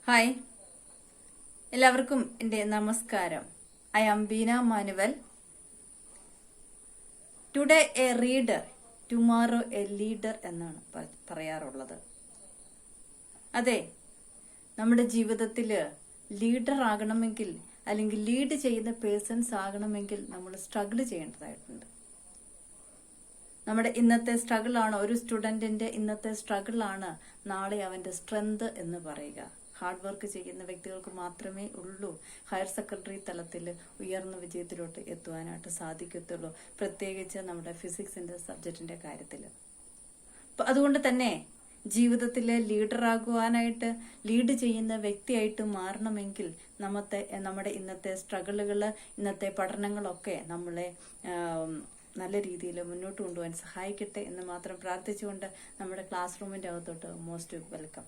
Hi, എല്ലാവർക്കും എൻ്റെ നമസ്കാരം. I am Beena Manuel. Today a reader, tomorrow a leader എന്നാണ് പറയാറുള്ളത്. അതെ, നമ്മുടെ ജീവിതത്തില് ലീഡർ ആകണമെങ്കിൽ അല്ലെങ്കിൽ ലീഡ് ചെയ്യുന്ന പേഴ്സൺസ് ആകണമെങ്കിൽ നമ്മൾ സ്ട്രഗിൾ ചെയ്യേണ്ടതായിട്ടുണ്ട്. നമ്മുടെ ഇന്നത്തെ സ്ട്രഗിൾ ആണ്, ഒരു സ്റ്റുഡന്റിന്റെ ഇന്നത്തെ സ്ട്രഗിൾ ആണ് നാളെ അവന്റെ സ്ട്രെങ്ത് എന്ന് പറയുക. ഹാർഡ് വർക്ക് ചെയ്യുന്ന വ്യക്തികൾക്ക് മാത്രമേ ഉള്ളൂ ഹയർ സെക്കൻഡറി തലത്തിൽ ഉയർന്ന വിജയത്തിലോട്ട് എത്തുവാനായിട്ട് സാധിക്കത്തുള്ളൂ, പ്രത്യേകിച്ച് നമ്മുടെ ഫിസിക്സിന്റെ സബ്ജക്റ്റിന്റെ കാര്യത്തിൽ. അതുകൊണ്ട് തന്നെ ജീവിതത്തിലെ ലീഡറാകുവാനായിട്ട്, ലീഡ് ചെയ്യുന്ന വ്യക്തിയായിട്ട് മാറണമെങ്കിൽ നമ്മുടെ ഇന്നത്തെ സ്ട്രഗിളുകള്, ഇന്നത്തെ പഠനങ്ങളൊക്കെ നമ്മളെ നല്ല രീതിയിൽ മുന്നോട്ട് കൊണ്ടുപോകാൻ സഹായിക്കട്ടെ എന്ന് മാത്രം പ്രാർത്ഥിച്ചുകൊണ്ട് നമ്മുടെ ക്ലാസ് റൂമിന്റെ അകത്തോട്ട് മോസ്റ്റ് വെൽക്കം.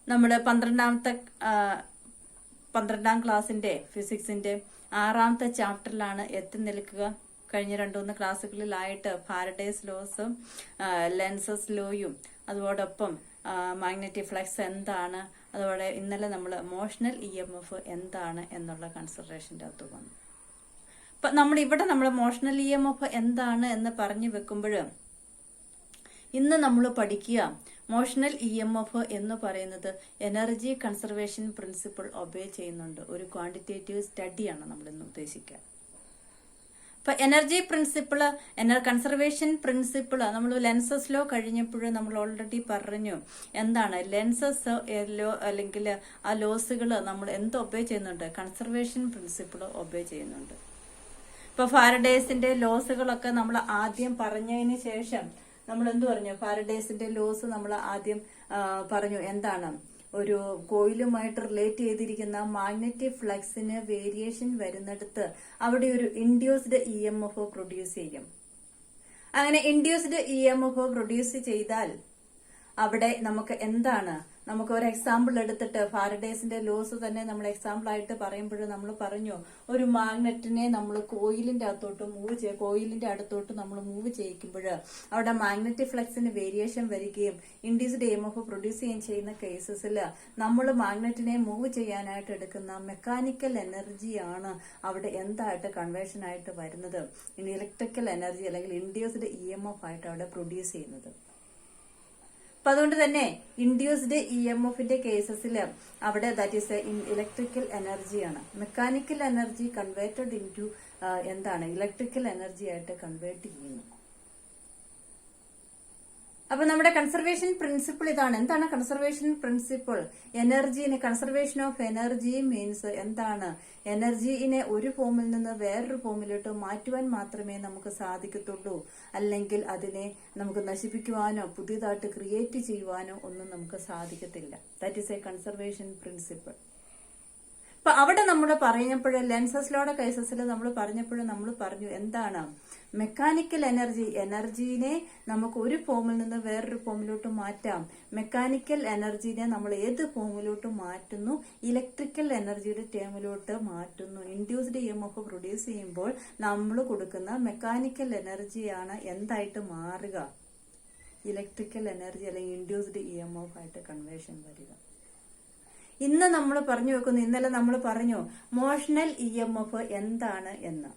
നമ്മള് 12ാം ക്ലാസിന്റെ ഫിസിക്സിന്റെ 6ാമത്തെ ചാപ്റ്ററിലാണ് എത്തി നിൽക്കുക. കഴിഞ്ഞ 2-3 ക്ലാസ്സുകളിലായിട്ട് ഫാരഡേസ് ലോസും ലെൻസസ് ലോയും അതോടൊപ്പം മാഗ്നറ്റിക് ഫ്ലക്സ് എന്താണ്, അതോടെ ഇന്നലെ നമ്മൾ മോഷണൽ EMF എന്താണ് എന്നുള്ള കൺസിഡറേഷന്റെ അകത്ത് വന്നു. അപ്പൊ നമ്മൾ മോഷണൽ EMF എന്താണ് എന്ന് പറഞ്ഞു വെക്കുമ്പോൾ ഇന്ന് നമ്മൾ പഠിക്കുക മോഷണൽ EMF എന്ന് പറയുന്നത് എനർജി കൺസർവേഷൻ പ്രിൻസിപ്പിൾ ഒബേ ചെയ്യുന്നുണ്ട്. ഒരു ക്വാണ്ടിറ്റേറ്റീവ് സ്റ്റഡിയാണ് നമ്മൾ ഇന്ന് ഉദ്ദേശിക്കുക. അപ്പൊ എനർജി പ്രിൻസിപ്പിള്, കൺസർവേഷൻ പ്രിൻസിപ്പിള് നമ്മൾ ലെൻസസ് ലോ കഴിഞ്ഞപ്പോൾ നമ്മൾ ഓൾറെഡി പറഞ്ഞു എന്താണ് ലെൻസസ് ലോ, അല്ലെങ്കിൽ ആ ലോസുകൾ നമ്മൾ എന്ത് ഒബേ ചെയ്യുന്നുണ്ട്, കൺസർവേഷൻ പ്രിൻസിപ്പിൾ ഒബേ ചെയ്യുന്നുണ്ട്. ഇപ്പൊ ഫാരഡേസിന്റെ ലോസുകളൊക്കെ നമ്മൾ ആദ്യം പറഞ്ഞതിന് ശേഷം നമ്മൾ എന്ത് പറഞ്ഞു, ഫാരഡേസിന്റെ ലോസ് നമ്മൾ ആദ്യം പറഞ്ഞു എന്താണ്, ഒരു കോയിലുമായിട്ട് റിലേറ്റ് ചെയ്തിരിക്കുന്ന മാഗ്നറ്റിക് ഫ്ലക്സിന് വേരിയേഷൻ വരുന്നിടത്ത് അവിടെ ഒരു ഇൻഡ്യൂസ്ഡ് EMF പ്രൊഡ്യൂസ് ചെയ്യും. അങ്ങനെ ഇൻഡ്യൂസ്ഡ് EMF പ്രൊഡ്യൂസ് ചെയ്താൽ അവിടെ നമുക്ക് എന്താണ്, നമുക്ക് ഒരു എക്സാമ്പിൾ എടുത്തിട്ട് ഫാരഡേസിന്റെ ലോസ് തന്നെ നമ്മൾ എക്സാമ്പിൾ ആയിട്ട് പറയുമ്പോൾ നമ്മൾ പറഞ്ഞു, ഒരു മാഗ്നറ്റിനെ നമ്മൾ കോയിലിന്റെ അടുത്തോട്ട് നമ്മൾ മൂവ് ചെയ്യിക്കുമ്പോൾ അവിടെ മാഗ്നറ്റിക് ഫ്ലക്സിന് വേരിയേഷൻ വരികയും ഇൻഡ്യൂസ്ഡ് EMF പ്രൊഡ്യൂസ് ചെയ്യുന്ന കേസസിൽ നമ്മൾ മാഗ്നറ്റിനെ മൂവ് ചെയ്യാനായിട്ട് എടുക്കുന്ന മെക്കാനിക്കൽ എനർജിയാണ് അവിടെ എന്തായിട്ട് കൺവേർഷൻ ആയിട്ട് വരുന്നത്, ഇലക്ട്രിക്കൽ എനർജി അല്ലെങ്കിൽ ഇൻഡ്യൂസ്ഡ് EMF ആയിട്ട് അവിടെ പ്രൊഡ്യൂസ് ചെയ്യുന്നത്. അപ്പൊ അതുകൊണ്ട് തന്നെ ഇൻഡ്യൂസ്ഡ് EMFന്റെ കേസസിൽ അവിടെ ദാറ്റ് ഈസ് ഇലക്ട്രിക്കൽ എനർജിയാണ്. മെക്കാനിക്കൽ എനർജി കൺവേർട്ടഡ് ഇൻടു എന്താണ്, ഇലക്ട്രിക്കൽ എനർജി ആയിട്ട് കൺവേർട്ട് ചെയ്യുന്നു. അപ്പൊ നമ്മുടെ കൺസർവേഷൻ പ്രിൻസിപ്പിൾ ഇതാണ്. എന്താണ് കൺസർവേഷൻ പ്രിൻസിപ്പിൾ? എനർജിനെ, കൺസർവേഷൻ ഓഫ് എനർജി മീൻസ് എന്താണ്, എനർജിനെ ഒരു ഫോമിൽ നിന്ന് വേറൊരു ഫോമിലോട്ട് മാറ്റുവാൻ മാത്രമേ നമുക്ക് സാധിക്കത്തുള്ളൂ, അല്ലെങ്കിൽ അതിനെ നമുക്ക് നശിപ്പിക്കുവാനോ പുതിയതായിട്ട് ക്രിയേറ്റ് ചെയ്യുവാനോ ഒന്നും നമുക്ക് സാധിക്കത്തില്ല. That is A conservation principle. അപ്പൊ അവിടെ നമ്മൾ പറഞ്ഞപ്പോൾ ലെൻസസ് ലോയുടെ കേസസിൽ നമ്മൾ പറഞ്ഞു എന്താണ്, മെക്കാനിക്കൽ എനർജീനെ നമുക്ക് ഒരു ഫോമിൽ നിന്ന് വേറൊരു ഫോമിലോട്ട് മാറ്റാം. മെക്കാനിക്കൽ എനർജീനെ നമ്മൾ ഏത് ഫോമിലോട്ട് മാറ്റുന്നു, ഇലക്ട്രിക്കൽ എനർജിയുടെ ടേമിലോട്ട് മാറ്റുന്നു. ഇൻഡ്യൂസ്ഡ് EMF പ്രൊഡ്യൂസ് ചെയ്യുമ്പോൾ നമ്മൾ കൊടുക്കുന്ന മെക്കാനിക്കൽ എനർജിയാണ് എന്തായിട്ട് മാറുക, ഇലക്ട്രിക്കൽ എനർജി അല്ലെങ്കിൽ ഇൻഡ്യൂസ്ഡ് EMF ആയിട്ട് കൺവേർഷൻ വരിക. ഇന്ന് നമ്മൾ പറഞ്ഞു വെക്കുന്നു, ഇന്നലെ നമ്മൾ പറഞ്ഞു മോഷണൽ EMF എന്താണ് എന്ന്.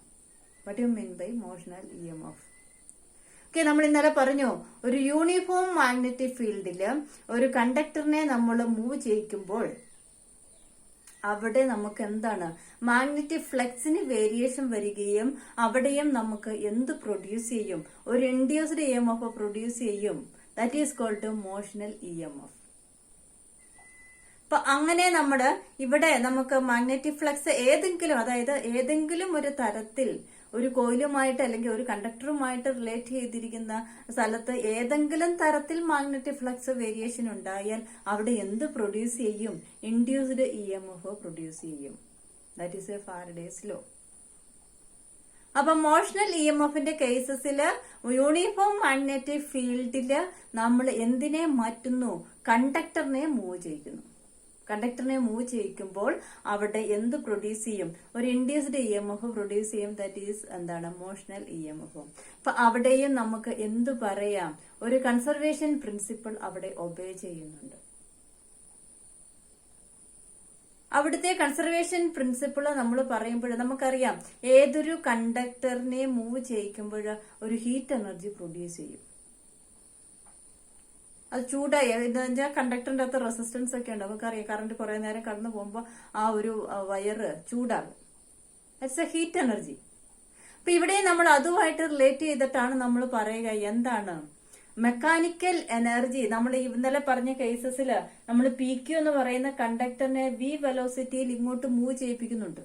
What you mean by motional EMF? Okay, നമ്മൾ ഇന്നലെ പറഞ്ഞു ഒരു യൂണിഫോം മാഗ്നറ്റിക് ഫീൽഡില് ഒരു കണ്ടക്ടറിനെ നമ്മൾ മൂവ് ചെയ്യിക്കുമ്പോൾ അവിടെ നമുക്ക് എന്താണ്, മാഗ്നറ്റിക് ഫ്ലക്സിന് വേരിയേഷൻ വരികയും അവിടെയും നമുക്ക് എന്ത് പ്രൊഡ്യൂസ് ചെയ്യും, ഒരു ഇൻഡ്യൂസ്ഡ് EMF പ്രൊഡ്യൂസ് ചെയ്യും. That is called motional EMF. അപ്പൊ അങ്ങനെ ഇവിടെ നമുക്ക് മാഗ്നറ്റിക് ഫ്ലക്സ് ഏതെങ്കിലും ഒരു തരത്തിൽ ഒരു കോയിലുമായിട്ട് അല്ലെങ്കിൽ ഒരു കണ്ടക്ടറുമായിട്ട് റിലേറ്റ് ചെയ്തിരിക്കുന്ന സ്ഥലത്ത് ഏതെങ്കിലും തരത്തിൽ മാഗ്നറ്റിക് ഫ്ലക്സ് വേരിയേഷൻ ഉണ്ടായാൽ അവിടെ എന്ത് പ്രൊഡ്യൂസ് ചെയ്യും, ഇൻഡ്യൂസ്ഡ് EMF പ്രൊഡ്യൂസ് ചെയ്യും. That is A Faraday's law. അപ്പൊ മോഷണൽ EMFന്റെ കേസസില് യൂണിഫോം മാഗ്നറ്റിക് ഫീൽഡില് നമ്മൾ എന്തിനെ മാറ്റുന്നു, കണ്ടക്ടറിനെ മൂവ് ചെയ്യിക്കുമ്പോൾ അവിടെ എന്ത് പ്രൊഡ്യൂസ് ചെയ്യും, ഒരു ഇൻഡ്യൂസ്ഡ് EMF പ്രൊഡ്യൂസ് ചെയ്യും. ദാറ്റ് ഈസ് എന്താണ്, മോഷണൽ EMF. അപ്പൊ അവിടെയും നമുക്ക് എന്ത് പറയാം, ഒരു കൺസർവേഷൻ പ്രിൻസിപ്പിൾ അവിടെ ഒബേ ചെയ്യുന്നുണ്ട്. അവിടുത്തെ കൺസർവേഷൻ പ്രിൻസിപ്പിൾ നമ്മൾ പറയുമ്പോൾ നമുക്കറിയാം ഏതൊരു കണ്ടക്ടറിനെ മൂവ് ചെയ്യിക്കുമ്പോൾ ഒരു ഹീറ്റ് എനർജി പ്രൊഡ്യൂസ് ചെയ്യും. അത് ചൂടായി എന്താ വെച്ചാൽ കണ്ടക്ടറിന്റെ അകത്ത് റെസിസ്റ്റൻസ് ഒക്കെ ഉണ്ട്. നമുക്കറിയാം കറണ്ട് കുറെ നേരം കടന്നു പോകുമ്പോൾ ആ ഒരു വയറ് ചൂടാകും. It's a heat energy. അപ്പൊ ഇവിടെ നമ്മൾ അതുമായിട്ട് റിലേറ്റ് ചെയ്തിട്ടാണ് നമ്മൾ പറയുക എന്താണ് മെക്കാനിക്കൽ എനർജി. നമ്മൾ ഇന്നലെ പറഞ്ഞ കേസസിൽ നമ്മൾ പി ക്യു എന്ന് പറയുന്ന കണ്ടക്ടറിനെ വി വെലോസിറ്റിയിൽ ഇങ്ങോട്ട് മൂവ് ചെയ്യിപ്പിക്കുന്നുണ്ട്.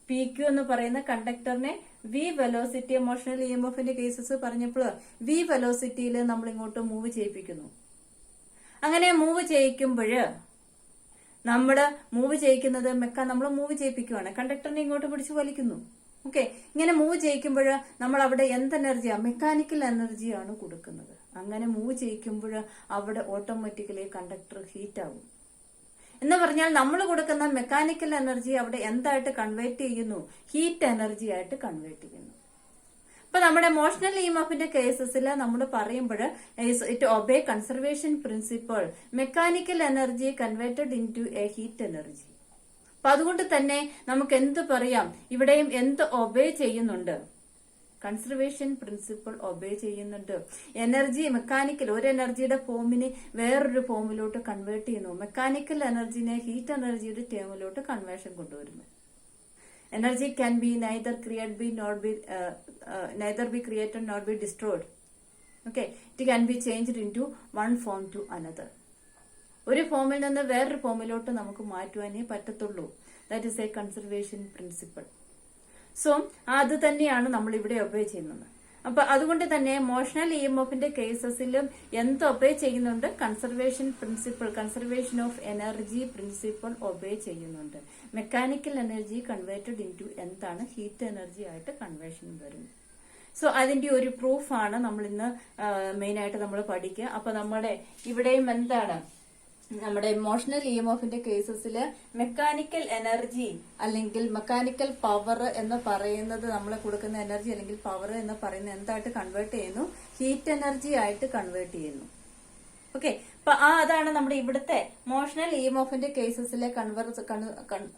പി ക്യു എന്ന് പറയുന്ന കണ്ടക്ടറിനെ V velocity motional E M എഫിന്റെ കേസസ് പറഞ്ഞപ്പോൾ വി വെലോസിറ്റിയിൽ നമ്മൾ ഇങ്ങോട്ട് മൂവ് ചെയ്യിപ്പിക്കുന്നു. അങ്ങനെ മൂവ് ചെയ്യിക്കുമ്പോൾ നമ്മൾ മൂവ് ചെയ്യിക്കുന്നത് നമ്മൾ മൂവ് ചെയ്യിപ്പിക്കുവാണ്, കണ്ടക്ടറിനെ ഇങ്ങോട്ട് പിടിച്ച് വലിക്കുന്നു. ഓക്കെ, ഇങ്ങനെ മൂവ് ചെയ്യിക്കുമ്പോൾ നമ്മൾ അവിടെ എന്ത് എനർജിയാണ്? മെക്കാനിക്കൽ എനർജിയാണ് കൊടുക്കുന്നത്. അങ്ങനെ മൂവ് ചെയ്യിക്കുമ്പോൾ അവിടെ ഓട്ടോമാറ്റിക്കലി കണ്ടക്ടർ ഹീറ്റ് ആകും. എന്ന് പറഞ്ഞാൽ നമ്മൾ കൊടുക്കുന്ന മെക്കാനിക്കൽ എനർജി അവിടെ എന്തായിട്ട് കൺവേർട്ട് ചെയ്യുന്നു? ഹീറ്റ് എനർജി ആയിട്ട് കൺവേർട്ട് ചെയ്യുന്നു. അപ്പൊ നമ്മുടെ എമോഷണൽ ഇ എം എഫിന്റെ കേസസിൽ നമ്മൾ പറയുമ്പോൾ it obey conservation principle, mechanical energy converted into a heat energy. അപ്പൊ അതുകൊണ്ട് തന്നെ നമുക്ക് എന്ത് പറയാം? ഇവിടെയും എന്ത് ഒബേ ചെയ്യുന്നുണ്ട്? കൺസർവേഷൻ പ്രിൻസിപ്പിൾ ഒബേ ചെയ്യുന്നുണ്ട്. എനർജി മെക്കാനിക്കൽ ഒരു എനർജിയുടെ ഫോമിനെ വേറൊരു ഫോമിലോട്ട് കൺവേർട്ട് ചെയ്യുന്നു. മെക്കാനിക്കൽ എനർജിനെ ഹീറ്റ് എനർജിയുടെ ടേമിലോട്ട് കൺവേർഷൻ കൊണ്ടുവരുന്നു. Energy can be neither be created nor be destroyed. Okay, it can be changed into one form to another. ഒരു ഫോമിൽ നിന്ന് വേറൊരു ഫോമിലോട്ട് നമുക്ക് മാറ്റുവാനേ പറ്റത്തുള്ളൂ. That is A conservation principle. So അത് തന്നെയാണ് നമ്മൾ ഇവിടെ ഒബേ ചെയ്യുന്നത്. അപ്പൊ അതുകൊണ്ട് തന്നെ എമോഷണൽ ഇ എം എഫിന്റെ കേസസിലും എന്ത് ഒബേ ചെയ്യുന്നുണ്ട്? Conservation principle, conservation of energy principle obey ചെയ്യുന്നുണ്ട്. Mechanical energy converted into എന്താണ്? ഹീറ്റ് എനർജി ആയിട്ട് കൺവേർഷൻ വരും. സോ അതിന്റെ ഒരു പ്രൂഫാണ് നമ്മൾ ഇന്ന് മെയിൻ ആയിട്ട് നമ്മൾ പഠിക്കുക. അപ്പൊ നമ്മുടെ ഇവിടെയും എന്താണ് നമ്മുടെ ഇമോഷണൽ ഇ എം എഫിന്റെ കേസസിൽ മെക്കാനിക്കൽ എനർജി അല്ലെങ്കിൽ മെക്കാനിക്കൽ പവർ എന്ന് പറയുന്നത് നമ്മൾ കൊടുക്കുന്ന എനർജി അല്ലെങ്കിൽ പവർ എന്ന് പറയുന്നത് എന്തായിട്ട് കൺവേർട്ട് ചെയ്യുന്നു? ഹീറ്റ് എനർജി ആയിട്ട് കൺവേർട്ട് ചെയ്യുന്നു. ഓക്കെ, അപ്പൊ അതാണ് നമ്മുടെ ഇവിടുത്തെ ഇമോഷണൽ ഇ എം എഫിന്റെ കേസസിലെ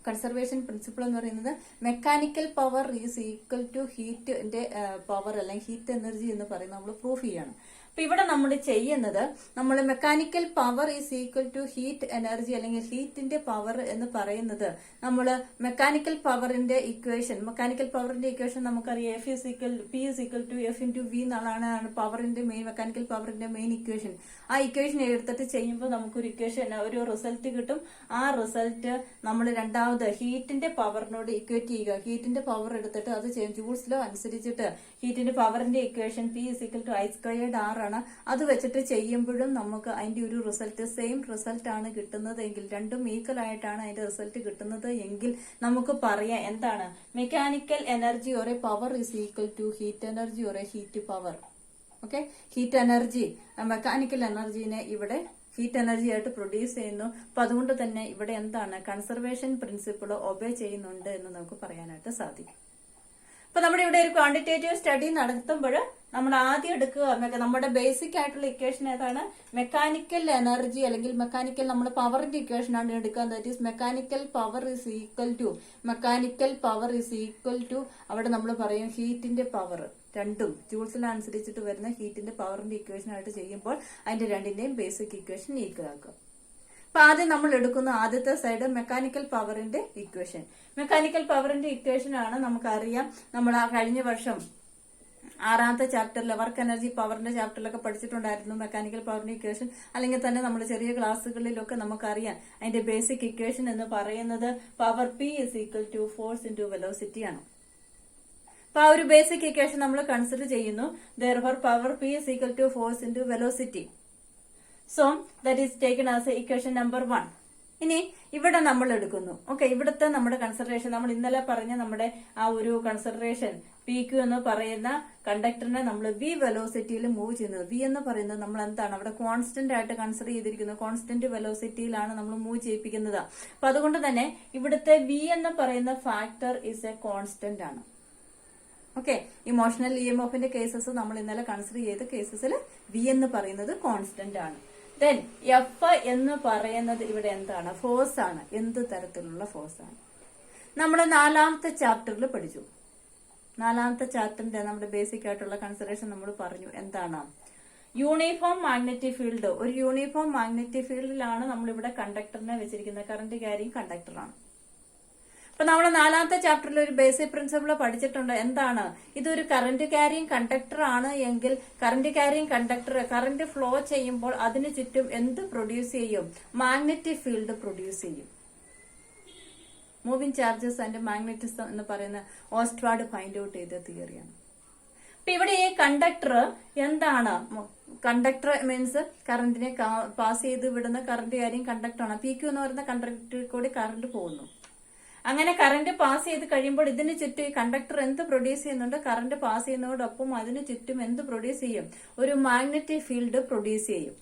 കൺസർവേഷൻ പ്രിൻസിപ്പിൾ എന്ന് പറയുന്നത് mechanical power is equal to ഹീറ്റിന്റെ പവർ അല്ലെങ്കിൽ ഹീറ്റ് എനർജി എന്ന് പറയുന്നത് നമ്മൾ പ്രൂഫ് ചെയ്യണം. അപ്പൊ ഇവിടെ നമ്മൾ ചെയ്യുന്നത് നമ്മൾ mechanical power is equal to heat energy അല്ലെങ്കിൽ ഹീറ്റിന്റെ പവർ എന്ന് പറയുന്നത് നമ്മൾ മെക്കാനിക്കൽ പവറിന്റെ ഇക്വേഷൻ നമുക്കറിയാം P is equal to F into V എന്നുള്ളതാണ് പവറിന്റെ മെയിൻ മെക്കാനിക്കൽ പവറിന്റെ മെയിൻ ഇക്വേഷൻ. ആ ഇക്വേഷൻ എടുത്തിട്ട് ചെയ്യുമ്പോൾ നമുക്കൊരു ഇക്വേഷൻ ഒരു റിസൾട്ട് കിട്ടും. ആ റിസൾട്ട് നമ്മൾ രണ്ടാമത് ഹീറ്റിന്റെ പവറിനോട് ഇക്വേറ്റ് ചെയ്യുക. ഹീറ്റിന്റെ പവർ എടുത്തിട്ട് അത് ജൂൾസ് ലോ അനുസരിച്ചിട്ട് ഹീറ്റിന്റെ പവറിന്റെ equation P is equal to I² R ആണ്. അത് വെച്ചിട്ട് ചെയ്യുമ്പോഴും നമുക്ക് അതിന്റെ ഒരു റിസൾട്ട് സെയിം റിസൾട്ട് ആണ് കിട്ടുന്നത് എങ്കിൽ, രണ്ടും ഈക്വൽ ആയിട്ടാണ് അതിന്റെ റിസൾട്ട് കിട്ടുന്നത് എങ്കിൽ നമുക്ക് പറയാം എന്താണ്? Mechanical energy or a power is equal to heat energy or a heat power. Okay, heat energy mechanical എനർജിനെ ഇവിടെ ഹീറ്റ് എനർജി ആയിട്ട് പ്രൊഡ്യൂസ് ചെയ്യുന്നു. അപ്പൊ അതുകൊണ്ട് തന്നെ ഇവിടെ എന്താണ്? കൺസർവേഷൻ പ്രിൻസിപ്പിൾ ഒബേ ചെയ്യുന്നുണ്ട് എന്ന് നമുക്ക് പറയാനായിട്ട് സാധിക്കും. അപ്പൊ നമ്മുടെ ഇവിടെ ഒരു ക്വാണ്ടിറ്റേറ്റീവ് സ്റ്റഡി നടത്തുമ്പോൾ നമ്മൾ ആദ്യം എടുക്കുക നമ്മുടെ ബേസിക് ആയിട്ടുള്ള ഇക്വേഷൻ ഏതാണ്? മെക്കാനിക്കൽ എനർജി അല്ലെങ്കിൽ മെക്കാനിക്കൽ നമ്മൾ പവറിന്റെ ഇക്വേഷൻ ആണ് എടുക്കുക. That is mechanical power is equal to അവിടെ നമ്മൾ പറയും ഹീറ്റിന്റെ പവർ. രണ്ടും ജൂൾസിനനുസരിച്ചിട്ട് വരുന്ന ഹീറ്റിന്റെ പവറിന്റെ ഇക്വേഷൻ ആയിട്ട് ചെയ്യുമ്പോൾ അതിന്റെ രണ്ടിന്റെയും ബേസിക് ഇക്വേഷൻ ഈക്വൽ ആക്കുക. അപ്പൊ ആദ്യം നമ്മൾ എടുക്കുന്ന ആദ്യത്തെ സൈഡ് മെക്കാനിക്കൽ പവറിന്റെ ഇക്വേഷൻ. മെക്കാനിക്കൽ പവറിന്റെ ഇക്വേഷൻ ആണ് നമുക്കറിയാം. നമ്മൾ ആ കഴിഞ്ഞ വർഷം 6ാമത്തെ ചാപ്റ്ററിൽ വർക്ക് എനർജി പവറിന്റെ ചാപ്റ്ററിലൊക്കെ പഠിച്ചിട്ടുണ്ടായിരുന്നു മെക്കാനിക്കൽ പവറിന്റെ ഇക്വേഷൻ. അല്ലെങ്കിൽ തന്നെ നമ്മൾ ചെറിയ ക്ലാസ്സുകളിലൊക്കെ നമുക്കറിയാം അതിന്റെ ബേസിക് ഇക്വേഷൻ എന്ന് പറയുന്നത് power P is equal to force into velocity ആണ്. അപ്പൊ ആ ഒരു ബേസിക് ഇക്വേഷൻ നമ്മൾ കൺസിഡർ ചെയ്യുന്നു. therefore power P is equal to force into velocity. So that is taken as equation number 1. ഇനി ഇവിടെ നമ്മൾ എടുക്കുന്നു. ഓക്കെ, ഇവിടുത്തെ നമ്മുടെ കൺസിഡറേഷൻ നമ്മൾ ഇന്നലെ പറഞ്ഞ നമ്മുടെ ആ ഒരു കൺസിഡറേഷൻ PQ എന്ന് പറയുന്ന കണ്ടക്ടറിനെ നമ്മൾ V വെലോസിറ്റിയിൽ മൂവ് ചെയ്യുന്നത്. V എന്ന് പറയുന്നത് നമ്മൾ എന്താണ് അവിടെ കോൺസ്റ്റന്റ് ആയിട്ട് കൺസിഡർ ചെയ്തിരിക്കുന്നത്. കോൺസ്റ്റന്റ് വെലോസിറ്റിയിലാണ് നമ്മൾ മൂവ് ചെയ്യിപ്പിക്കുന്നത്. അപ്പൊ അതുകൊണ്ട് തന്നെ ഇവിടുത്തെ V എന്ന് പറയുന്ന ഫാക്ടർ ഇസ് എ കോൺസ്റ്റന്റ് ആണ്. ഓക്കെ, ഇമോഷണൽ ഇ എം എഫിന്റെ കേസസ് നമ്മൾ ഇന്നലെ കൺസിഡർ ചെയ്ത കേസസിൽ V എന്ന് പറയുന്നത് കോൺസ്റ്റന്റ് ആണ്. ദെൻ എഫ് എന്ന് പറയുന്നത് ഇവിടെ എന്താണ്? ഫോഴ്സ് ആണ്. എന്ത് തരത്തിലുള്ള ഫോഴ്സ് ആണ്? നമ്മൾ 4ാമത്തെ ചാപ്റ്ററിൽ പഠിച്ചു. 4ാമത്തെ ചാപ്റ്ററിന്റെ നമ്മുടെ ബേസിക് ആയിട്ടുള്ള കൺസിഡറേഷൻ നമ്മൾ പറഞ്ഞു. എന്താണ്? Uniform magnetic field. ഒരു യൂണിഫോം മാഗ്നറ്റിക് ഫീൽഡിലാണ് നമ്മളിവിടെ കണ്ടക്ടറിനെ വെച്ചിരിക്കുന്നത്. കറന്റ് ക്യാരിങ് കണ്ടക്ടറാണ്. അപ്പൊ നമ്മൾ 4ാമത്തെ ചാപ്റ്ററിൽ ഒരു ബേസിക് പ്രിൻസിപ്പിൾ പഠിച്ചിട്ടുണ്ട്. എന്താണ്? ഇതൊരു കറന്റ് ക്യാരിങ് കണ്ടക്ടർ ആണ് എങ്കിൽ current carrying conductor current flow ചെയ്യുമ്പോൾ അതിന് ചുറ്റും എന്ത് പ്രൊഡ്യൂസ് ചെയ്യും? മാഗ്നറ്റിക് ഫീൽഡ് പ്രൊഡ്യൂസ് ചെയ്യും. മൂവിംഗ് ചാർജസ് ആൻഡ് മാഗ്നറ്റിസം എന്ന് പറയുന്ന ഓസ്റ്റ്വാർഡ് ഫൈൻഡ് ഔട്ട് ചെയ്ത തിയറിയാണ്. അപ്പൊ ഇവിടെ ഈ കണ്ടക്ടർ എന്താണ്? കണ്ടക്ടർ മീൻസ് കറന്റിനെ പാസ് ചെയ്ത് വിടുന്ന കറന്റ് ക്യാരിങ് കണ്ടക്ടറാണ്. PQ എന്ന് പറയുന്ന കണ്ടക്ടറിൽ കൂടി കറന്റ് പോകുന്നു. അങ്ങനെ കറന്റ് പാസ് ചെയ്ത് കഴിയുമ്പോൾ ഇതിന് ചുറ്റും ഈ കണ്ടക്ടർ എന്ത് പ്രൊഡ്യൂസ് ചെയ്യുന്നുണ്ട്? കറന്റ് പാസ് ചെയ്യുന്നതോടൊപ്പം അതിന് ചുറ്റും എന്ത് പ്രൊഡ്യൂസ് ചെയ്യും? ഒരു മാഗ്നറ്റിക് ഫീൽഡ് പ്രൊഡ്യൂസ് ചെയ്യും.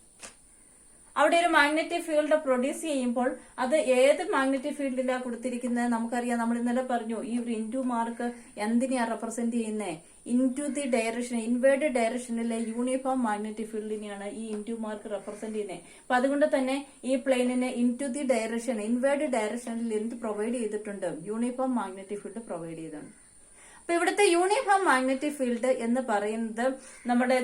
അവിടെ ഒരു മാഗ്നറ്റിക് ഫീൽഡ് പ്രൊഡ്യൂസ് ചെയ്യുമ്പോൾ അത് ഏത് മാഗ്നറ്റിക് ഫീൽഡിലാണ് കൊടുത്തിരിക്കുന്നത്? നമുക്കറിയാം, നമ്മൾ ഇന്നലെ പറഞ്ഞു ഈ ഒരു ഇൻറ്റു മാർക്ക് എന്തിനെയാ റെപ്രസെന്റ് ചെയ്യുന്നത്? ഇൻറ്റു ദി ഡയറക്ഷൻ, ഇൻവേർഡ് ഡയറക്ഷനിലെ യൂണിഫോം മാഗ്നറ്റിക് ഫീൽഡിനെയാണ് ഈ ഇൻറ്റു മാർക്ക് റെപ്രസെന്റ് ചെയ്യുന്നത്. അപ്പൊ അതുകൊണ്ട് തന്നെ ഈ പ്ലെയിനിന് ഇൻറ്റു ദി ഡയറക്ഷൻ, ഇൻവേർഡ് ഡയറക്ഷനിൽ എന്ത് പ്രൊവൈഡ് ചെയ്തിട്ടുണ്ട്? യൂണിഫോം മാഗ്നറ്റിക് ഫീൽഡ് പ്രൊവൈഡ് ചെയ്തിട്ടുണ്ട്. അപ്പൊ ഇവിടുത്തെ യൂണിഫോം മാഗ്നറ്റിക് ഫീൽഡ് എന്ന് പറയുന്നത് നമ്മുടെ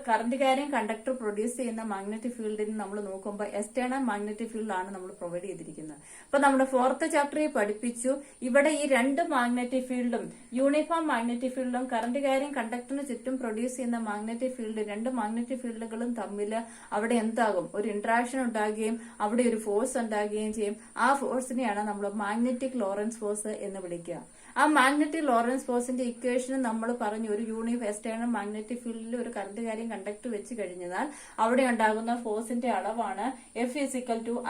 കറന്റ് ക്യാരിങ് കണ്ടക്ടർ പ്രൊഡ്യൂസ് ചെയ്യുന്ന മാഗ്നറ്റിക് ഫീൽഡിന് നമ്മൾ നോക്കുമ്പോൾ എക്സ്റ്റേണൽ മാഗ്നറ്റിക് ഫീൽഡാണ് നമ്മൾ പ്രൊവൈഡ് ചെയ്തിരിക്കുന്നത്. അപ്പൊ നമ്മുടെ 4th ചാപ്റ്ററിൽ പഠിപ്പിച്ചു, ഇവിടെ ഈ 2 മാഗ്നറ്റിക് ഫീൽഡും യൂണിഫോം മാഗ്നറ്റിക് ഫീൽഡും കറന്റ് ക്യാരിങ് കണ്ടക്ടറിന് ചുറ്റും പ്രൊഡ്യൂസ് ചെയ്യുന്ന മാഗ്നറ്റിക് ഫീൽഡ്, 2 മാഗ്നറ്റിക് ഫീൽഡുകളും തമ്മിൽ അവിടെ എന്താകും? ഒരു ഇന്ററാക്ഷൻ ഉണ്ടാകുകയും അവിടെ ഒരു ഫോഴ്സ് ഉണ്ടാകുകയും ചെയ്യും. ആ ഫോഴ്സിനെയാണ് നമ്മൾ മാഗ്നറ്റിക് ലോറൻസ് ഫോഴ്സ് എന്ന് വിളിക്കുക. ആ മാഗ്നറ്റിക് ലോറൻസ് ഫോഴ്സിന്റെ ഇക്വേഷന് നമ്മൾ പറഞ്ഞു, ഒരു എക്സ്റ്റേണൽ മാഗ്നറ്റിക് ഫീൽഡിൽ ഒരു കറന്റ് ക്യാരിങ് കണ്ടക്ടർ വെച്ച് കഴിഞ്ഞാൽ അവിടെ ഉണ്ടാകുന്ന ഫോഴ്സിന്റെ അളവാണ് F =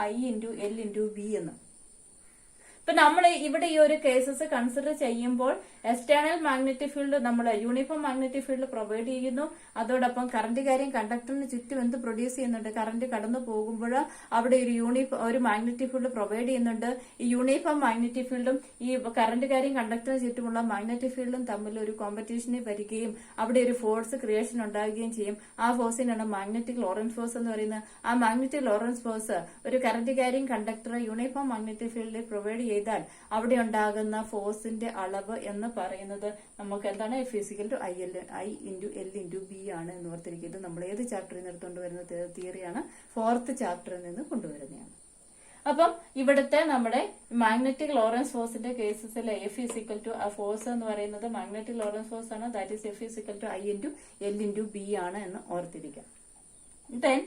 I × L × B എന്ന്. ഇപ്പൊ നമ്മൾ ഇവിടെ ഈ ഒരു കേസസ് കൺസിഡർ ചെയ്യുമ്പോൾ എക്സ്റ്റേണൽ മാഗ്നറ്റിക് ഫീൽഡ് നമ്മൾ യൂണിഫോം മാഗ്നറ്റിക് ഫീൽഡ് പ്രൊവൈഡ് ചെയ്യുന്നു. അതോടൊപ്പം കറന്റ് ക്യാരിങ് കണ്ടക്ടറിന് ചുറ്റും എന്ത് പ്രൊഡ്യൂസ് ചെയ്യുന്നുണ്ട്? കറന്റ് കടന്നു പോകുമ്പോൾ അവിടെ ഒരു മാഗ്നറ്റിക് ഫീൽഡ് പ്രൊവൈഡ് ചെയ്യുന്നുണ്ട്. ഈ യൂണിഫോം മാഗ്നറ്റിക് ഫീൽഡും ഈ കറന്റ് ക്യാരിങ് കണ്ടക്ടറിന് ചുറ്റുമുള്ള മാഗ്നറ്റിക് ഫീൽഡും തമ്മിൽ ഒരു കോമ്പറ്റീഷനിൽ വരികയും അവിടെ ഒരു ഫോഴ്സ് ക്രിയേഷൻ ഉണ്ടാകുകയും ചെയ്യും. ആ ഫോഴ്സിനാണ് മാഗ്നറ്റിക് ലോറൻസ് ഫോഴ്സ് എന്ന് പറയുന്നത്. ആ മാഗ്നറ്റിക് ലോറൻസ് ഫോഴ്സ് ഒരു current carrying conductor uniform magnetic ഫീൽഡിൽ പ്രൊവൈഡ് ചെയ്താൽ അവിടെ ഉണ്ടാകുന്ന ഫോഴ്സിന്റെ അളവ് എന്ന് പറയുന്നത് നമുക്ക് എന്താണ്? F = I × L × B ആണ് എന്ന് ഓർത്തിരിക്കുന്നത്. നമ്മൾ ഏത് ചാപ്റ്ററിൽ നിന്ന് എടുത്തുകൊണ്ട് വരുന്ന തിയറിയാണ്? 4th ചാപ്റ്ററിൽ നിന്ന് കൊണ്ടുവരുന്നതാണ്. അപ്പം ഇവിടുത്തെ നമ്മുടെ മാഗ്നറ്റിക് ലോറൻസ് ഫോഴ്സിന്റെ കേസസിൽ F = ഫോഴ്സ് എന്ന് പറയുന്നത് മാഗ്നറ്റിക് ലോറൻസ് ഫോഴ്സ് ആണ്. That is F = I × L × B ആണ് എന്ന് ഓർത്തിരിക്കാം. ദെൻ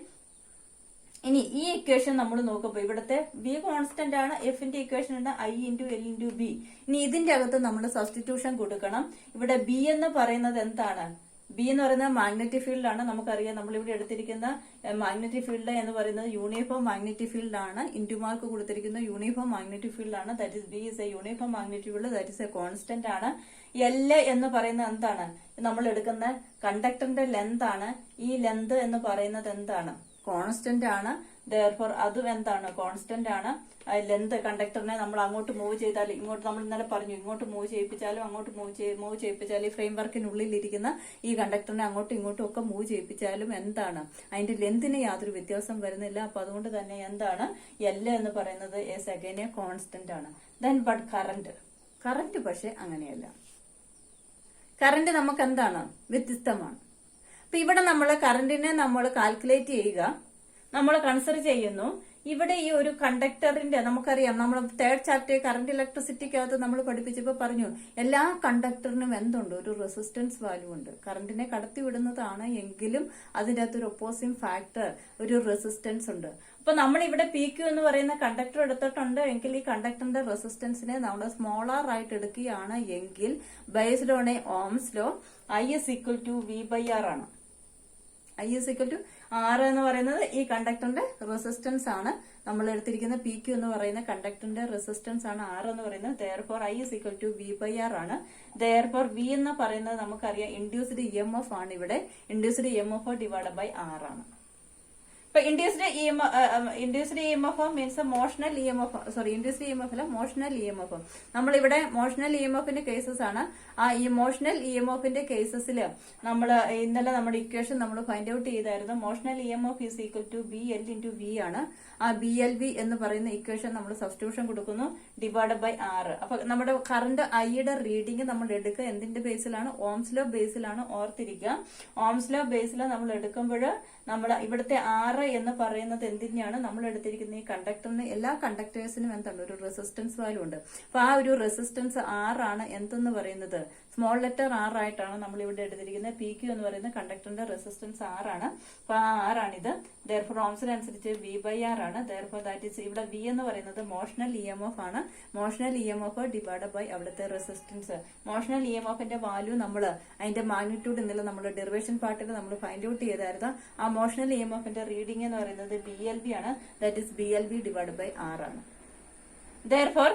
ഇനി ഈ ഇക്വേഷൻ നമ്മൾ നോക്കുമ്പോൾ ഇവിടുത്തെ ബി കോൺസ്റ്റന്റ് ആണ്, എഫിന്റെ ഇക്വേഷൻ ഉണ്ട് I × L × B. ഇനി ഇതിന്റെ അകത്ത് നമ്മൾ സബ്സ്റ്റിറ്റ്യൂഷൻ കൊടുക്കണം. ഇവിടെ ബി എന്ന് പറയുന്നത് എന്താണ്? ബി എന്ന് പറയുന്നത് മാഗ്നറ്റിക് ഫീൽഡ് ആണ്. നമുക്കറിയാം, നമ്മളിവിടെ എടുത്തിരിക്കുന്ന മാഗ്നറ്റിക് ഫീൽഡ് എന്ന് പറയുന്നത് യൂണിഫോം മാഗ്നറ്റിക് ഫീൽഡ് ആണ്. ഇൻറ്റു മാർക്ക് കൊടുത്തിരിക്കുന്ന യൂണിഫോം മാഗ്നറ്റിക് ഫീൽഡ് ആണ്. That is B is A uniform magnetic field. That is A constant ആണ്. L എന്ന് പറയുന്നത് എന്താണ്? നമ്മൾ എടുക്കുന്ന കണ്ടക്ടറിന്റെ ലെന്ത് ആണ്. ഈ ലെന്ത് എന്ന് പറയുന്നത് എന്താണ്? കോൺസ്റ്റന്റ് ആണ്. therefore അതും എന്താണ്? കോൺസ്റ്റന്റ് ആണ്. ലെന്ത് കണ്ടക്ടറിനെ നമ്മൾ അങ്ങോട്ട് മൂവ് ചെയ്താൽ ഇങ്ങോട്ട്, നമ്മൾ ഇന്നലെ പറഞ്ഞു, ഇങ്ങോട്ട് മൂവ് ചെയ്യിപ്പിച്ചാലും അങ്ങോട്ട് മൂവ് ചെയ്യിപ്പിച്ചാലും ഈ ഫ്രെയിം വർക്കിനുള്ളിലിരിക്കുന്ന ഈ കണ്ടക്ടറിനെ അങ്ങോട്ടും ഇങ്ങോട്ടും ഒക്കെ മൂവ് ചെയ്യിപ്പിച്ചാലും എന്താണ്? അതിന്റെ ലെന്തിന് യാതൊരു വ്യത്യാസം വരുന്നില്ല. അപ്പൊ അതുകൊണ്ട് തന്നെ എന്താണ്? L എന്ന് പറയുന്നത് അഗൈൻ എ കോൺസ്റ്റന്റ് ആണ്. ദെൻ ബട്ട് കറന്റ് പക്ഷെ അങ്ങനെയല്ല. കറന്റ് നമുക്ക് എന്താണ്? വ്യത്യസ്തമാണ്. അപ്പൊ ഇവിടെ നമ്മൾ കറന്റിനെ നമ്മൾ കാൽക്കുലേറ്റ് ചെയ്യുക, നമ്മൾ കൺസിഡർ ചെയ്യുന്നു. ഇവിടെ ഈ ഒരു കണ്ടക്ടറിന്റെ, നമുക്കറിയാം, നമ്മൾ 3rd ചാപ്റ്റർ കറന്റ് ഇലക്ട്രിസിറ്റിക്കകത്ത് നമ്മൾ പഠിപ്പിച്ചപ്പോൾ പറഞ്ഞു, എല്ലാ കണ്ടക്ടറിനും എന്തുണ്ട്? ഒരു റെസിസ്റ്റൻസ് വാല്യൂ ഉണ്ട്. കറന്റിനെ കടത്തിവിടുന്നതാണ് എങ്കിലും അതിന്റെ അകത്ത് ഒരു ഒപ്പോസിംഗ് ഫാക്ടർ, ഒരു റെസിസ്റ്റൻസ് ഉണ്ട്. അപ്പൊ നമ്മൾ ഇവിടെ PQ എന്ന് പറയുന്ന കണ്ടക്ടർ എടുത്തിട്ടുണ്ട് എങ്കിൽ ഈ കണ്ടക്ടറിന്റെ റെസിസ്റ്റൻസിനെ നമ്മൾ സ്മോളർ ആയിട്ട് എടുക്കുകയാണ് എങ്കിൽ based on a Ohm's law I = V/R ആണ്. I = R എന്ന് പറയുന്നത് ഈ കണ്ടക്ടറിന്റെ റെസിസ്റ്റൻസ് ആണ്. നമ്മൾ എടുത്തിരിക്കുന്ന PQ എന്ന് പറയുന്ന കണ്ടക്ടറിന്റെ റെസിസ്റ്റൻസ് ആണ് R എന്ന് പറയുന്നത്. therefore I = V/R ആണ്. therefore V എന്ന് പറയുന്നത് നമുക്കറിയാം ഇൻഡ്യൂസ്ഡ് EMF ആണ്. ഇവിടെ ഇൻഡ്യൂസ്ഡ് EMF / R ആണ്. ഇപ്പൊ induced E M F means motional E M F, sorry induced E M F അല്ല, മോഷണൽ ഇ എം എഫ്. നമ്മളിവിടെ മോഷണൽ ഇ എം എഫിന്റെ കേസസ് ആണ്. ആ ഇമോഷണൽ ഇ എം എഫിന്റെ കേസസിൽ നമ്മൾ ഇന്നലെ നമ്മുടെ ഇക്വേഷൻ നമ്മൾ ഫൈൻഡ് ഔട്ട് ചെയ്തായിരുന്നു. Motional E M F is equal to B L into V ആണ്. ആ ബി എൽ വി എന്ന് പറയുന്ന ഇക്വേഷൻ നമ്മൾ സബ്സ്റ്റിറ്റ്യൂഷൻ കൊടുക്കുന്നു, ഡിവൈഡ് ബൈ ആർ. അപ്പൊ നമ്മുടെ കറണ്ട് ഐയുടെ റീഡിംഗ് നമ്മൾ എടുക്കുക എന്തിന്റെ ബേസിലാണ്? ഓംസ് ലോ ബേസിലാണ്. ഓർത്തിരിക്കുക, ഓംസ് ലോ ബേസിൽ നമ്മൾ എടുക്കുമ്പോൾ നമ്മൾ ഇവിടുത്തെ ആറ് എന്ന് പറയുന്നത് എന്തിനാണ്? നമ്മൾ എടുത്തിരിക്കുന്ന ഈ കണ്ടക്ടറിന്, എല്ലാ കണ്ടക്ടേഴ്സിനും എന്താണ്? ഒരു റെസിസ്റ്റൻസ് വാല്യൂ ഉണ്ട്. അപ്പൊ ആ ഒരു റെസിസ്റ്റൻസ് ആറാണ് എന്തെന്ന് പറയുന്നത്, സ്മോൾ ലെറ്റർ ആർ ആയിട്ടാണ് നമ്മൾ ഇവിടെ എടുത്തിരിക്കുന്നത്. പി ക്യു എന്ന് പറയുന്ന കണ്ടക്ടറിന്റെ റെസിസ്റ്റൻസ് ആറാണ്. അപ്പൊ ആ ആറാണിത്. ദെയർഫോർ ഓംസിനനുസരിച്ച് വി ബൈ ആർ ആണ്. ദെയർഫോർ ദാറ്റ് ഈസ്, ഇവിടെ വി എന്ന് പറയുന്നത് മോഷണൽ ഇ എം എഫ് ആണ്. Motional E M F divide by അവിടുത്തെ റെസിസ്റ്റൻസ്. മോഷണൽ ഇ എം എഫിന്റെ വാല്യൂ നമ്മൾ അതിന്റെ മാഗ്നിറ്റ്യൂഡ് ഇന്നലെ നമ്മൾ ഡെറിവേഷൻ പാർട്ടിൽ നമ്മൾ ഫൈൻഡ് ഔട്ട് ചെയ്തായിരുന്നു. ആ മോഷണൽ ഇ എം എഫിന്റെ റീഡിംഗ് എന്ന് പറയുന്നത് ബി എൽ ബി ആണ്. That is B L B divide by R ആണ്. ദെയർഫോർ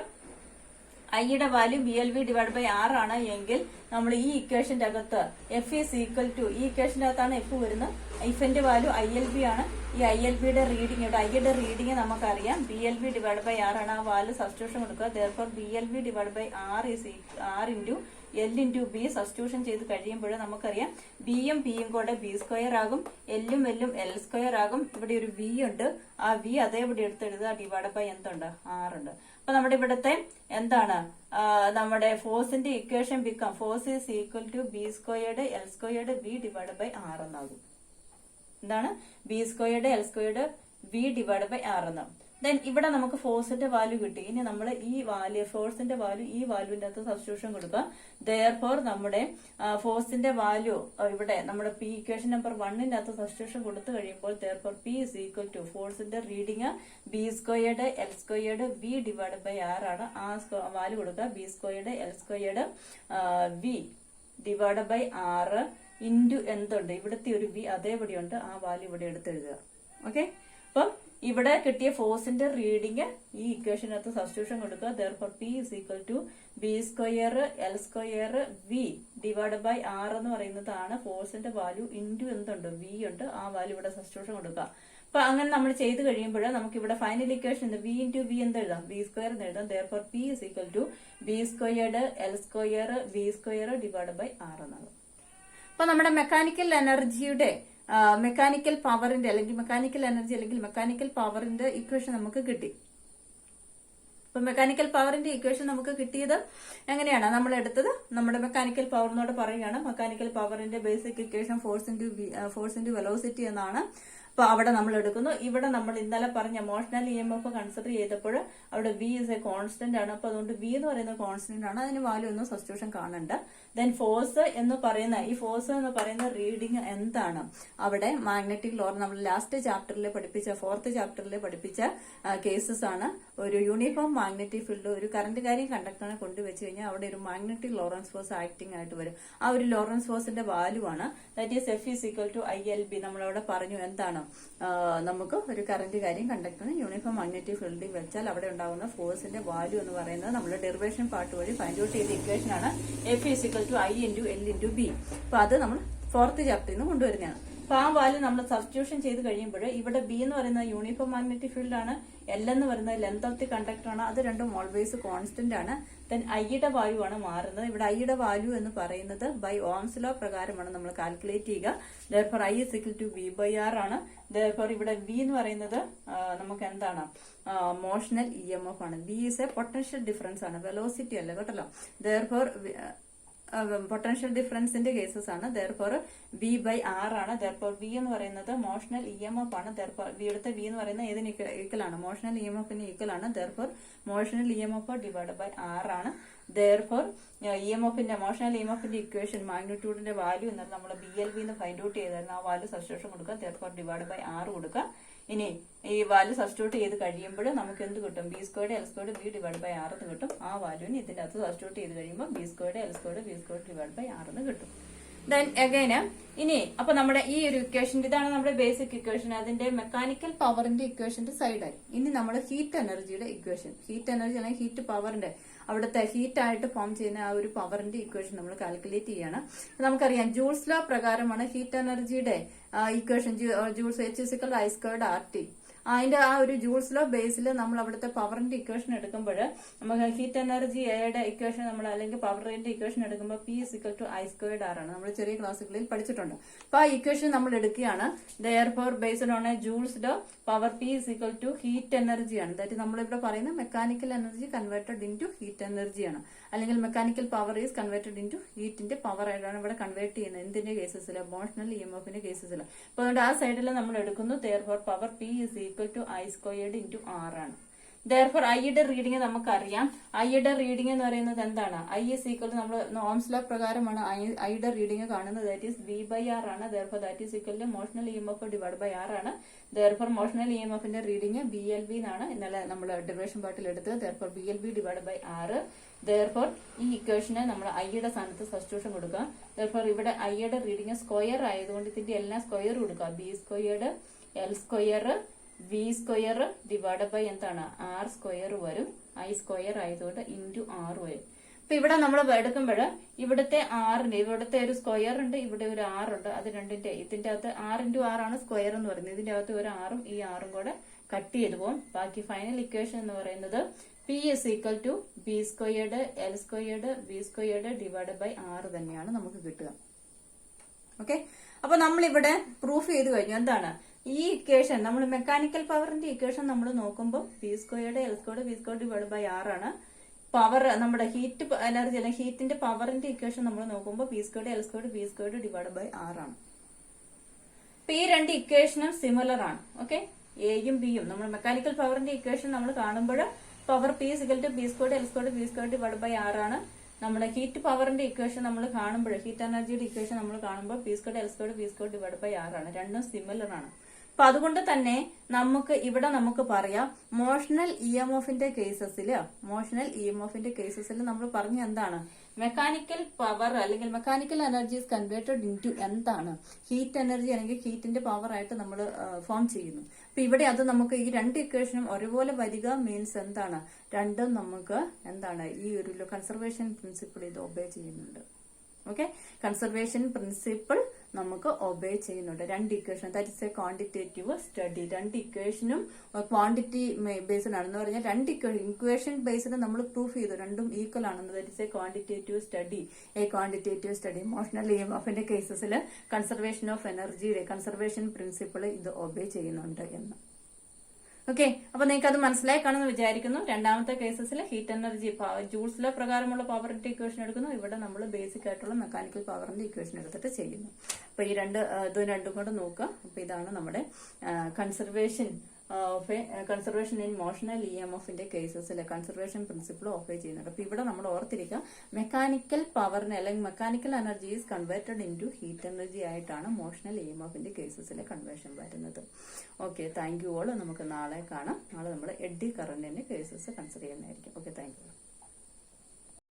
ഐയുടെ value B L B divide by R ആണ് എങ്കിൽ നമ്മൾ ഈ ഇക്വേഷന്റെ അകത്ത് എഫ് ഈസ് ഈക്വൽ ടു, ഈ ഇക്വേഷന്റെ അകത്താണ് എഫ് വരുന്നത്, എഫിന്റെ വാല്യൂ ഐ എൽ ബി ആണ്. ഈ ഐ എൽ ബിയുടെ റീഡിംഗ്, ഇവിടെ ഐയുടെ റീഡിംഗ് നമുക്കറിയാം, B L B divide by R ആണ്. ആ വാല്യൂ സബ്സ്റ്റിറ്റ്യൂഷൻ കൊടുക്കുക. Therefore B L B divide by R is R into L into B substitution ചെയ്ത് കഴിയുമ്പോൾ നമുക്കറിയാം ബിയും പിയും കൂടെ ബി സ്ക്വയർ ആകും, എല്ലും എല്ലും എൽ സ്ക്വയർ ആകും. ഇവിടെ ഒരു വി ഉണ്ട്, ആ വി അതേപടി എടുത്തെഴുതുക, ഡിവൈഡ് ബൈ എന്തുണ്ട്? ആറുണ്ട്. അപ്പൊ നമ്മുടെ ഇവിടുത്തെ എന്താണ്, നമ്മുടെ ഫോഴ്സിന്റെ equation become force is equal to B squared L squared V divide by R എന്നാകും. എന്താണ്? B squared L squared V divide by R എന്ന്. ദെൻ ഇവിടെ നമുക്ക് ഫോഴ്സിന്റെ വാല്യൂ കിട്ടി. ഇനി നമ്മൾ ഈ വാല്യൂ, ഫോഴ്സിന്റെ വാല്യൂ ഈ വാല്യൂവിന്റെ അകത്ത് സബ്സ്റ്റിറ്റ്യൂഷൻ കൊടുക്കുക. ദെയർഫോർ നമ്മുടെ ഫോഴ്സിന്റെ വാല്യൂ ഇവിടെ നമ്മുടെ പി ഇക്വേഷൻ നമ്പർ 1ന്റെ അകത്ത് സബ്സ്റ്റിറ്റ്യൂഷൻ കൊടുത്തു കഴിയുമ്പോൾ therefore P is equal to ഫോഴ്സിന്റെ reading B squared L squared V divide by R ആണ്. ആ വാല്യൂ കൊടുക്കുക, B squared L squared V divide by R into എന്തുണ്ട്? ഇവിടുത്തെ ഒരു വി അതേപടി ഉണ്ട്, ആ വാല്യൂ ഇവിടെ എടുത്തെഴുതുക. ഓക്കെ, അപ്പം ഇവിടെ കിട്ടിയ ഫോഴ്സിന്റെ റീഡിംഗ് ഈ ഇക്വേഷനകത്ത് സബ്സ്റ്റിറ്റ്യൂഷൻ കൊടുക്കുക. Therefore P is equal to B square L square V divide by R എന്ന് പറയുന്നതാണ് ഫോഴ്സിന്റെ വാല്യൂ ഇൻറ്റു എന്തുണ്ട്? വി ഉണ്ട്, ആ വാല്യൂ ഇവിടെ സബ്സ്റ്റിറ്റ്യൂഷൻ കൊടുക്കുക. അപ്പൊ അങ്ങനെ നമ്മൾ ചെയ്ത് കഴിയുമ്പോൾ നമുക്ക് ഇവിടെ final equation V into V എന്ത് എഴുതാം? ബി സ്ക്വയർ എന്ന് എഴുതാം. Therefore P is equal to B squared L square V square divide by R എന്നാകും. അപ്പൊ നമ്മുടെ മെക്കാനിക്കൽ എനർജിയുടെ മെക്കാനിക്കൽ പവറിന്റെ അല്ലെങ്കിൽ മെക്കാനിക്കൽ എനർജി അല്ലെങ്കിൽ മെക്കാനിക്കൽ പവറിന്റെ ഇക്വേഷൻ നമുക്ക് കിട്ടി. അപ്പൊ മെക്കാനിക്കൽ പവറിന്റെ ഇക്വേഷൻ നമുക്ക് കിട്ടിയത് എങ്ങനെയാണ്? നമ്മൾ എടുത്തത് നമ്മുടെ മെക്കാനിക്കൽ പവറിനോട് പറയുകയാണ്. മെക്കാനിക്കൽ പവറിന്റെ basic equation force into velocity എന്നാണ്. അപ്പൊ അവിടെ നമ്മൾ എടുക്കുന്നു. ഇവിടെ നമ്മൾ ഇന്നലെ പറഞ്ഞ motional E M F consider ചെയ്തപ്പോൾ അവിടെ വി ഇസ് എ കോൺസ്റ്റന്റ് ആണ്. അപ്പൊ അതുകൊണ്ട് വി എന്ന് പറയുന്ന കോൺസ്റ്റന്റ് ആണ്, അതിന് വാല്യൂ ഒന്നും സബ്സ്റ്റിറ്റ്യൂഷൻ കാണണ്ട. ദെൻ ഫോഴ്സ് എന്ന് പറയുന്ന ഈ ഫോഴ്സ് എന്ന് പറയുന്ന റീഡിംഗ് എന്താണ്? അവിടെ മാഗ്നറ്റിക് ലോറൻസ്, നമ്മൾ ലാസ്റ്റ് ചാപ്റ്ററിൽ പഠിപ്പിച്ച 4th ചാപ്റ്ററിൽ പഠിപ്പിച്ച കേസസ് ആണ്. ഒരു യൂണിഫോം മാഗ്നറ്റിക് ഫീൽഡ് ഒരു കറന്റുകാരി കണ്ടക്ടറിനെ കൊണ്ടുവച്ച് കഴിഞ്ഞാൽ അവിടെ ഒരു മാഗ്നറ്റിക് ലോറൻസ് ഫോഴ്സ് ആക്ടിംഗ് ആയിട്ട് വരും. ആ ഒരു ലോറൻസ് ഫോഴ്സിന്റെ വാല്യൂ ആണ് that is F is equal to I L B. നമ്മളവിടെ പറഞ്ഞു എന്താണ്, നമുക്ക് ഒരു കറന്റുകാരിയും കണ്ടക്ടറിന് യൂണിഫോം മാഗ്നറ്റിക് ഫീൽഡിൽ വെച്ചാൽ അവിടെ ഉണ്ടാകുന്ന ഫോഴ്സിന്റെ വാല്യൂ എന്ന് പറയുന്നത് നമ്മുടെ ഡെറിവേഷൻ പാർട്ട് വഴി ഫൈൻഡ് ഔട്ട് ചെയ്ത ഇക്വേഷൻ ആണ് F is equal to I into L into B. അപ്പൊ അത് നമ്മൾ 4th ചാപ്റ്ററിൽ നിന്ന് കൊണ്ടുവരുന്നതാണ്. അപ്പൊ ആ വാല്യൂ നമ്മൾ സബ്സ്റ്റിറ്റ്യൂഷൻ ചെയ്ത് കഴിയുമ്പോൾ ഇവിടെ ബി എന്ന് പറയുന്നത് യൂണിഫോം മാഗ്നറ്റിക് ഫീൽഡ് ആണ്, എൽ എന്ന് പറയുന്നത് ലെങ്ത് ഓഫ് ദി കണ്ടക്ടർ ആണ്. അത് രണ്ടും ഓൾവേസ് കോൺസ്റ്റന്റ് ആണ്. ദെൻ ഐയുടെ വാല്യൂ ആണ് മാറുന്നത്. ഇവിടെ ഐയുടെ വാല്യൂ എന്ന് പറയുന്നത് ബൈ ഓംസ് ലോ പ്രകാരമാണ് നമ്മൾ കാൽക്കുലേറ്റ് ചെയ്യുക. Therefore I is equal to V by R ആണ്. ദെയർഫോർ ഇവിടെ വി എന്ന് പറയുന്നത് നമുക്ക് എന്താണ്? മോഷണൽ ഇ എം എഫ് ആണ്. V is a potential difference ആണ്, വെലോസിറ്റി അല്ല കേട്ടല്ലോ. ദെയർഫോർ പൊട്ടൻഷ്യൽ ഡിഫറൻസിന്റെ കേസസ് ആണ്. ദെയർഫോർ വി ബൈ ആർ ആണ്. ദെയർഫോർ വി എന്ന് പറയുന്നത് മോഷണൽ ഇ എം എഫ് ആണ്. ദെയർഫോർ ഇവിടുത്തെ വി എന്ന് പറയുന്നത് ഏതിന് ഈക്വൽ ആണ്? മോഷണൽ ഇ എം എഫിന് ഈക്വൽ ആണ്. Therefore motional E M F divide by R ആണ്. ദെയർഫോർ ഇ എം എഫിന്റെ മോഷണൽ ഇ എം എഫിന്റെ ഇക്വേഷൻ മാഗ്നിറ്റ്യൂഡിന്റെ വാല്യൂ എന്നാൽ നമ്മൾ ബി എൽ വി എന്ന് ഫൈൻഡ് ഔട്ട് ചെയ്തായിരുന്നു. ആ വാല്യൂ സബ്സ്റ്റിറ്റ്യൂഷൻ കൊടുക്കുക. ദെയർഫോർ ഡിവൈഡ് ബൈ ആർ കൊടുക്കുക. ഇനി ഈ വാല്യൂ സബ്സ്റ്റിറ്റ്യൂട്ട് ചെയ്ത് കഴിയുമ്പോൾ നമുക്ക് എന്ത് കിട്ടും? B squared L squared V divide by R എന്ന് കിട്ടും. ആ വാല്യൂവിന് ഇതിന്റെ അകത്ത് സബ്സ്റ്റിറ്റ്യൂട്ട് ചെയ്ത് കഴിയുമ്പോൾ B squared L squared V squared divide by R എന്ന് കിട്ടും. ദെൻ അഗൈന് ഇനി അപ്പൊ നമ്മുടെ ഈ ഒരു ഇക്വേഷൻ ഇതാണ് നമ്മുടെ ബേസിക് ഇക്വേഷൻ. അതിന്റെ മെക്കാനിക്കൽ പവറിന്റെ ഇക്വേഷന്റെ സൈഡായി. ഇനി നമ്മൾ ഹീറ്റ് എനർജിയുടെ ഇക്വേഷൻ, ഹീറ്റ് എനർജി അല്ലെങ്കിൽ ഹീറ്റ് പവറിന്റെ അവിടുത്തെ ഹീറ്റ് ആയിട്ട് ഫോം ചെയ്യുന്ന ആ ഒരു പവറിന്റെ ഇക്വേഷൻ നമ്മൾ കാൽക്കുലേറ്റ് ചെയ്യാണ്. നമുക്കറിയാം ജൂൾസ് ലോ പ്രകാരമാണ് ഹീറ്റ് എനർജിയുടെ ഇക്വേഷൻ. Joule's H=I²RT. അതിന്റെ ആ ഒരു ജൂൾസ് ലോ ബേസിൽ നമ്മൾ അവിടുത്തെ പവറിന്റെ ഇക്വേഷൻ എടുക്കുമ്പോൾ നമുക്ക് ഹീറ്റ് എനർജിയുടെ ഇക്വേഷൻ നമ്മൾ അല്ലെങ്കിൽ പവറിന്റെ ഇക്വേഷൻ എടുക്കുമ്പോൾ P=I²R ആണ്. നമ്മൾ ചെറിയ ക്ലാസ്സുകളിൽ പഠിച്ചിട്ടുണ്ട്. അപ്പൊ ആ ഇക്വേഷൻ നമ്മൾ എടുക്കുകയാണ്. Therefore based on a Joule's law power P heat എനർജിയാണ്. ദാറ്റ് നമ്മളിവിടെ പറയുന്ന mechanical energy converted into heat എനർജിയാണ്. അല്ലെങ്കിൽ mechanical power is converted into ഹീറ്റിന്റെ പവർ ആയിട്ടാണ് ഇവിടെ കൺവേർട്ട് ചെയ്യുന്നത്. എന്തിന്റെ കേസസിൽ? മോഷണൽ EMFന്റെ കേസസിൽ. അപ്പൊ അതുകൊണ്ട് ആ സൈഡിൽ നമ്മൾ എടുക്കുന്നു. ദെയർഫോർ പവർ P=I² R ആണ്. ദെയർഫോർ ഐയുടെ റീഡിംഗ് നമുക്കറിയാം. ഐയുടെ റീഡിംഗ് എന്ന് പറയുന്നത് എന്താണ്? I നമ്മൾ ഓംസ് ലോ പ്രകാരമാണ് ഐയുടെ റീഡിംഗ് കാണുന്നത്. ദാറ്റ് ഈസ് V/R ആണ്. Therefore that is equal to motional EMF divide by R ആണ്. ദെയർഫോർ മോഷണൽ EMFന്റെ റീഡിംഗ് BLV എന്നാണ് ഇന്നലെ നമ്മൾ ഡിവിഷൻ പാർട്ടിൽ എടുത്തത്. Therefore BLV divide by R. Therefore ഈ ഇക്വേഷന് നമ്മൾ ഐയുടെ സ്ഥാനത്ത് സബ്സ്റ്റിറ്റ്യൂഷൻ കൊടുക്കുക. ദെയർഫോർ ഇവിടെ ഐയുടെ റീഡിംഗ് സ്ക്വയർ ആയതുകൊണ്ട് ഇതിന്റെ എല്ലാം സ്ക്വയർ കൊടുക്കുക. B² L² V² divide by എന്താണ്? R² വരും. I² ആയതുകൊണ്ട് ഇൻറ്റു R വരും. അപ്പൊ ഇവിടെ നമ്മൾ എടുക്കുമ്പോൾ ഇവിടുത്തെ ആറിന്റെ ഇവിടുത്തെ ഒരു സ്ക്വയർ ഉണ്ട്, ഇവിടെ ഒരു R ഉണ്ട്. അത് രണ്ടിന്റെ ഇതിന്റെ അകത്ത് R ആണ് സ്ക്വയർ എന്ന് പറയുന്നത്. ഇതിന്റെ അകത്ത് ഒരു R ഈ R കൂടെ കട്ട് ചെയ്ത് പോകും. ബാക്കി ഫൈനൽ ഇക്വേഷൻ എന്ന് പറയുന്നത് P=B² L² V² divide by R തന്നെയാണ് നമുക്ക് കിട്ടുക. ഓക്കെ, അപ്പൊ നമ്മളിവിടെ പ്രൂഫ് ചെയ്ത് കഴിഞ്ഞു. എന്താണ് ഈ ഇക്വേഷൻ? നമ്മൾ മെക്കാനിക്കൽ പവറിന്റെ ഇക്വേഷൻ നമ്മൾ നോക്കുമ്പോൾ P² L² V² divide by R ആണ്. പവർ നമ്മുടെ ഹീറ്റ് എനർജി അല്ലെങ്കിൽ ഹീറ്റിന്റെ പവറിന്റെ ഇക്വേഷൻ നമ്മൾ നോക്കുമ്പോൾ P² L² V² divide by R ആണ്. അപ്പൊ ഈ രണ്ട് ഇക്വേഷനും സിമിലർ ആണ്. ഓക്കെ, എയും ബിയും നമ്മൾ മെക്കാനിക്കൽ പവറിന്റെ ഇക്വേഷൻ നമ്മൾ കാണുമ്പോൾ power P=B² L² V² divide by R ആണ്. നമ്മുടെ ഹീറ്റ് പവറിന്റെ ഇക്വേഷൻ നമ്മൾ കാണുമ്പോൾ ഹീറ്റ് എനർജിയുടെ ഇക്വേഷൻ നമ്മൾ കാണുമ്പോൾ P² L² V² divide by R ആണ്. രണ്ടും സിമിലർ ആണ്. അപ്പൊ അതുകൊണ്ട് തന്നെ നമുക്ക് ഇവിടെ നമുക്ക് പറയാം മോഷണൽ EMFന്റെ കേസസിൽ നമ്മൾ പറഞ്ഞ എന്താണ്? മെക്കാനിക്കൽ പവർ അല്ലെങ്കിൽ mechanical energy is converted into എന്താണ്? ഹീറ്റ് എനർജി അല്ലെങ്കിൽ ഹീറ്റിന്റെ പവർ ആയിട്ട് നമ്മൾ ഫോം ചെയ്യുന്നു. അപ്പൊ ഇവിടെ അത് നമുക്ക് ഈ രണ്ട് ഇക്വേഷനും ഒരുപോലെ വരിക മീൻസ് എന്താണ്? രണ്ടും നമുക്ക് എന്താണ്? ഈ ഒരു കൺസർവേഷൻ പ്രിൻസിപ്പിൾ ഇത് ഒബേ ചെയ്യുന്നുണ്ട്. ഓക്കെ, കൺസർവേഷൻ പ്രിൻസിപ്പിൾ നമുക്ക് ഒബേ ചെയ്യുന്നുണ്ട്. രണ്ട് equation that is a quantitative study. രണ്ട് ഇക്വേഷനും ക്വാണ്ടിറ്റി ബേസ്ഡ് ആണെന്ന് പറഞ്ഞാൽ രണ്ട് ഇക്വേഷൻ ബേസ്ഡ് നമ്മൾ പ്രൂഫ് ചെയ്തു രണ്ടും ഈക്വൽ ആണെന്ന്. That is a quantitative study. Motional EMFന്റെ കേസസിൽ കൺസർവേഷൻ ഓഫ് എനർജിയുടെ കൺസർവേഷൻ പ്രിൻസിപ്പിൾ ഇത് ഒബേ ചെയ്യുന്നുണ്ട് എന്ന്. ഓക്കെ, അപ്പൊ നിങ്ങൾക്ക് അത് മനസ്സിലായി കാണുമെന്ന് വിചാരിക്കുന്നു. രണ്ടാമത്തെ കേസസിൽ ഹീറ്റ് എനർജി ജൂൾസ് ലോ പ്രകാരമുള്ള പവറിന്റെ ഇക്വേഷൻ എടുക്കുന്നു. ഇവിടെ നമ്മൾ ബേസിക് ആയിട്ടുള്ള മെക്കാനിക്കൽ പവറിന്റെ ഇക്വേഷൻ എടുത്തിട്ട് ചെയ്യുന്നു. അപ്പൊ ഈ രണ്ടും കൊണ്ട് നോക്കുക. അപ്പൊ ഇതാണ് നമ്മുടെ കൺസർവേഷൻ ഇൻ മോഷണൽ EMFന്റെ കേസസിൽ കൺസർവേഷൻ പ്രിൻസിപ്പിൾ ഓഫേ ചെയ്യുന്നുണ്ട്. അപ്പൊ ഇവിടെ നമ്മൾ ഓർത്തിരിക്കുക മെക്കാനിക്കൽ പവറിനെ അല്ലെങ്കിൽ mechanical energy is converted into heat energy ആയിട്ടാണ് മോഷണൽ EMFന്റെ കേസസിലെ കൺവേർഷൻ വരുന്നത്. Okay, thank you all. നമുക്ക് നാളെ കാണാം. നാളെ നമ്മൾ എഡ്ഡി കറന്റിന്റെ കേസസ് കൺസിഡർ ചെയ്യുന്നതായിരിക്കും. Okay, thank U.